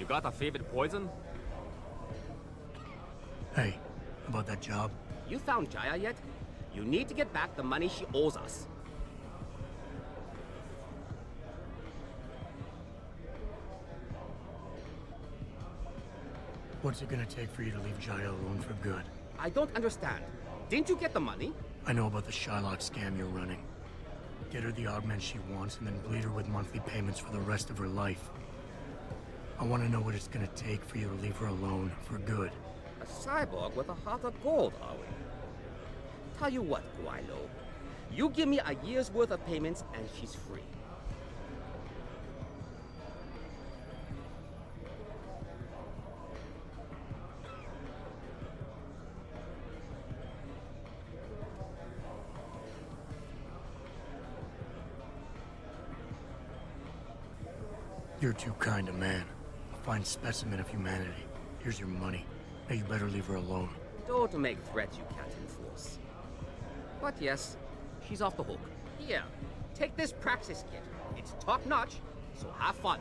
got a favorite poison? Hey, about that job? You found Jaya yet? You need to get back the money she owes us. What's it gonna take for you to leave Jaya alone for good? I don't understand. Didn't you get the money? I know about the Shylock scam you're running. Get her the augment she wants and then bleed her with monthly payments for the rest of her life. I want to know what it's gonna take for you to leave her alone for good. A cyborg with a heart of gold, are we? Tell you what, Guilo. You give me a year's worth of payments and she's free. You're too kind a man. A fine specimen of humanity. Here's your money. Now you better leave her alone. Don't make threats you can't enforce. But yes, she's off the hook. Here, take this praxis kit. It's top-notch, so have fun.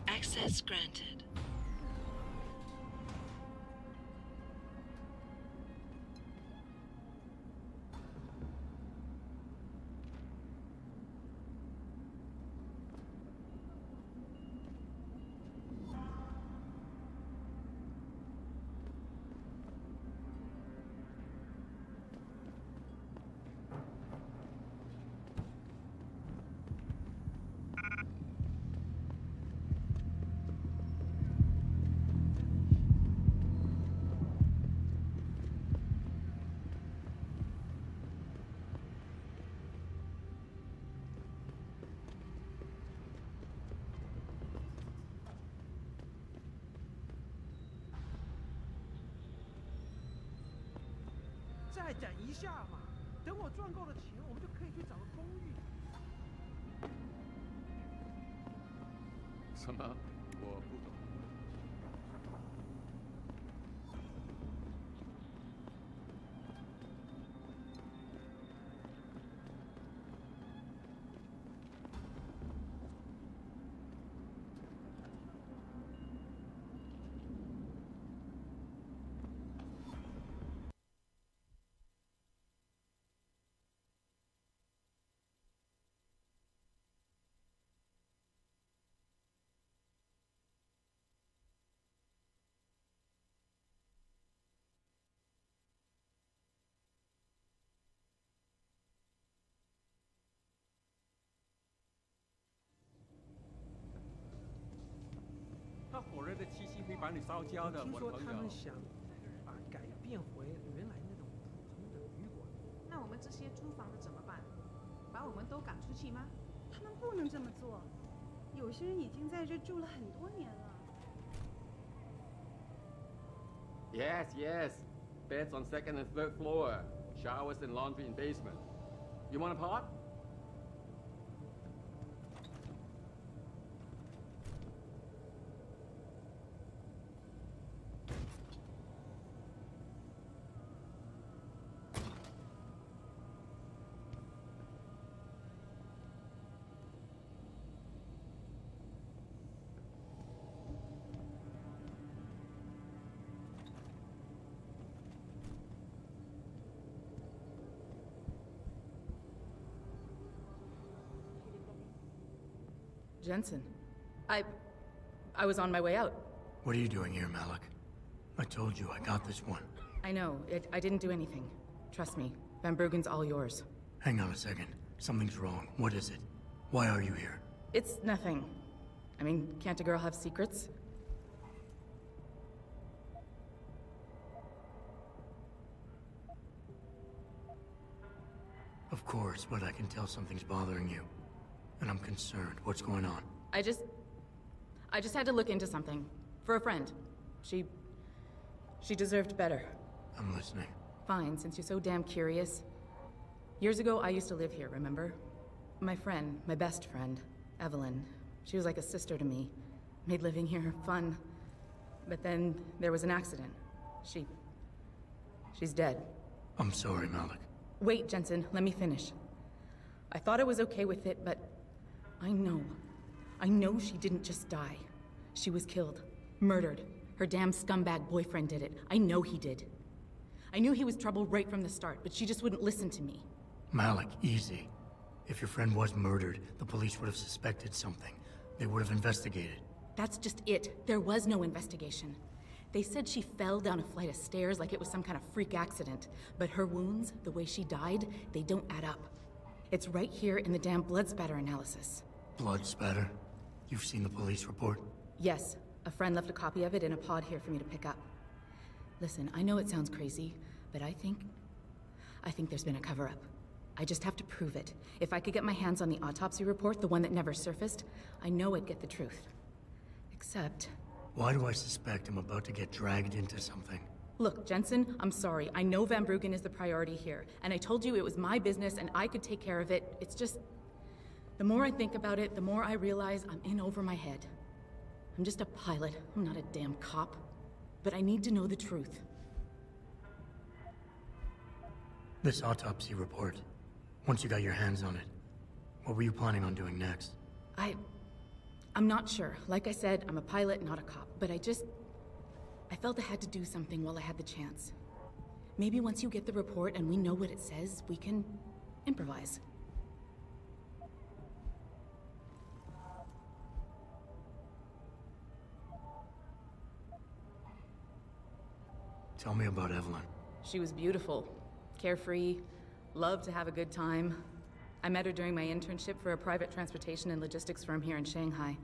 Access granted.再等一下嘛，等我赚够了钱，我们就可以去找个公寓。什么？我不懂。人的气息会把你烧焦的，听说我的朋友。他们想改变回原来那种普通的旅馆。那我们这些租房的怎么办？把我们都赶出去吗？他们不能这么做，有些人已经在这住了很多年了。Yes, yes. Beds on second and third floor. Showers and laundry in basement. You want a pot? Jensen, I was on my way out. What are you doing here, Malik? I told you I got this one. I know, I didn't do anything. Trust me, Van Bruggen's all yours. Hang on a second. Something's wrong. What is it? Why are you here? It's nothing. I mean, can't a girl have secrets? Of course, but I can tell something's bothering you. And I'm concerned. What's going on? I just had to look into something. For a friend. She deserved better. I'm listening. Fine, since you're so damn curious. Years ago, I used to live here, remember? My friend, my best friend, Evelyn. She was like a sister to me. Made living here fun. But then there was an accident. She's dead. I'm sorry, Malik. Wait, Jensen, let me finish. I thought I was okay with it, but I know she didn't just die. She was killed. Murdered. Her damn scumbag boyfriend did it. I know he did. I knew he was trouble right from the start, but she just wouldn't listen to me. Malik, easy. If your friend was murdered, the police would have suspected something. They would have investigated. That's just it. There was no investigation. They said she fell down a flight of stairs like it was some kind of freak accident. But her wounds, the way she died, they don't add up. It's right here in the damn blood spatter analysis. Blood spatter? You've seen the police report? Yes. A friend left a copy of it in a pod here for me to pick up. Listen, I know it sounds crazy, but I think there's been a cover-up. I just have to prove it. If I could get my hands on the autopsy report, the one that never surfaced, I know I'd get the truth. Except... Why do I suspect I'm about to get dragged into something? Look, Jensen, I'm sorry. I know Van Bruggen is the priority here, and I told you it was my business and I could take care of it. It's just... The more I think about it, the more I realize I'm in over my head. I'm just a pilot. I'm not a damn cop. But I need to know the truth. This autopsy report. Once you got your hands on it, what were you planning on doing next? I'm not sure. Like I said, I'm a pilot, not a cop. But I felt I had to do something while I had the chance. Maybe once you get the report and we know what it says, we can improvise. Tell me about Evelyn. She was beautiful, carefree, loved to have a good time. I met her during my internship for a private transportation and logistics firm here in Shanghai.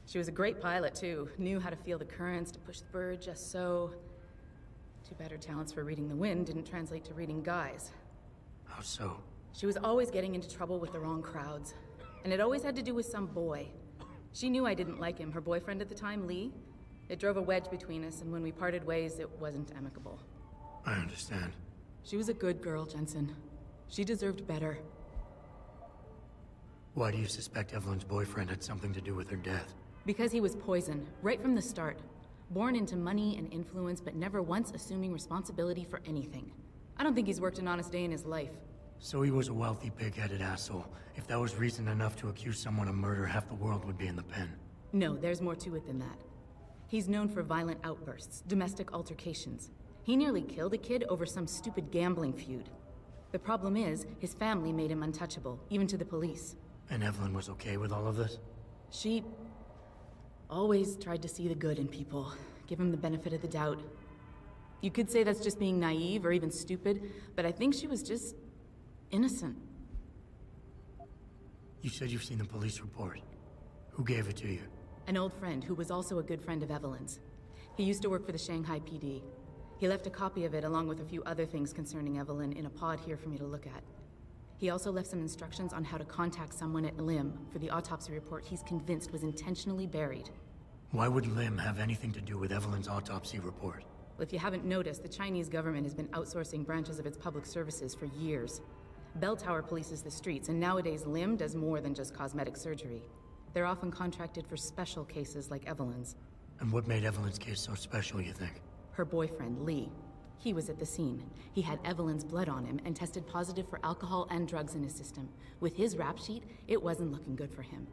She was a great pilot, too. Knew how to feel the currents, to push the bird just so. Too bad her talents for reading the wind didn't translate to reading guys. How so? She was always getting into trouble with the wrong crowds. And it always had to do with some boy. She knew I didn't like him. Her boyfriend at the time, Lee, it drove a wedge between us, and when we parted ways, it wasn't amicable. I understand. She was a good girl, Jensen. She deserved better. Why do you suspect Evelyn's boyfriend had something to do with her death? Because he was poison, right from the start. Born into money and influence, but never once assuming responsibility for anything. I don't think he's worked an honest day in his life. So he was a wealthy, pig-headed asshole. If that was reason enough to accuse someone of murder, half the world would be in the pen. No, there's more to it than that. He's known for violent outbursts, domestic altercations. He nearly killed a kid over some stupid gambling feud. The problem is, his family made him untouchable, even to the police. And Evelyn was okay with all of this? She always tried to see the good in people, give him the benefit of the doubt. You could say that's just being naive or even stupid, but I think she was just innocent. You said you've seen the police report. Who gave it to you? An old friend who was also a good friend of Evelyn's. He used to work for the Shanghai PD. He left a copy of it along with a few other things concerning Evelyn in a pod here for me to look at. He also left some instructions on how to contact someone at Lim for the autopsy report he's convinced was intentionally buried. Why would Lim have anything to do with Evelyn's autopsy report? Well, if you haven't noticed, the Chinese government has been outsourcing branches of its public services for years. Bell Tower polices the streets, and nowadays Lim does more than just cosmetic surgery. They're often contracted for special cases like Evelyn's. And what made Evelyn's case so special, you think? Her boyfriend, Lee. He was at the scene. He had Evelyn's blood on him and tested positive for alcohol and drugs in his system. With his rap sheet, it wasn't looking good for him.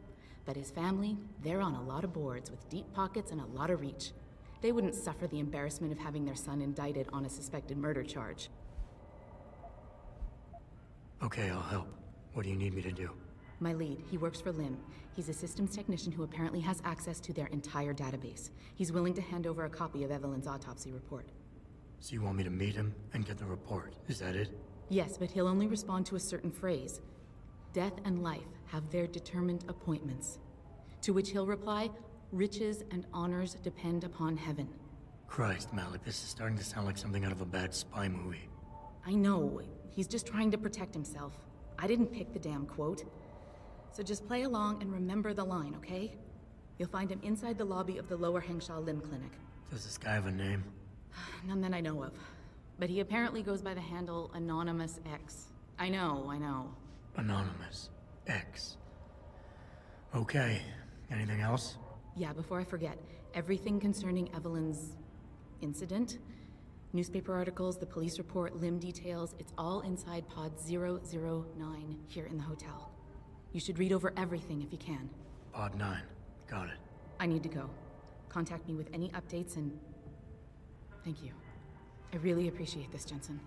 But his family, they're on a lot of boards with deep pockets and a lot of reach. They wouldn't suffer the embarrassment of having their son indicted on a suspected murder charge. Okay, I'll help. What do you need me to do? My lead, he works for Lim. He's a systems technician who apparently has access to their entire database. He's willing to hand over a copy of Evelyn's autopsy report. So you want me to meet him and get the report, is that it? Yes, but he'll only respond to a certain phrase. Death and life have their determined appointments. To which he'll reply, riches and honors depend upon heaven. Christ, Malik, this is starting to sound like something out of a bad spy movie. I know. He's just trying to protect himself. I didn't pick the damn quote. So just play along and remember the line, okay? You'll find him inside the lobby of the Lower Hengsha Lim Clinic. Does this guy have a name? None that I know of. But he apparently goes by the handle Anonymous X. I know. Anonymous X. Okay. Anything else? Yeah, before I forget, everything concerning Evelyn's incident, newspaper articles, the police report, Lim details, it's all inside pod 009 here in the hotel. You should read over everything if you can. Pod 9. Got it. I need to go. Contact me with any updates and... Thank you. I really appreciate this, Jensen.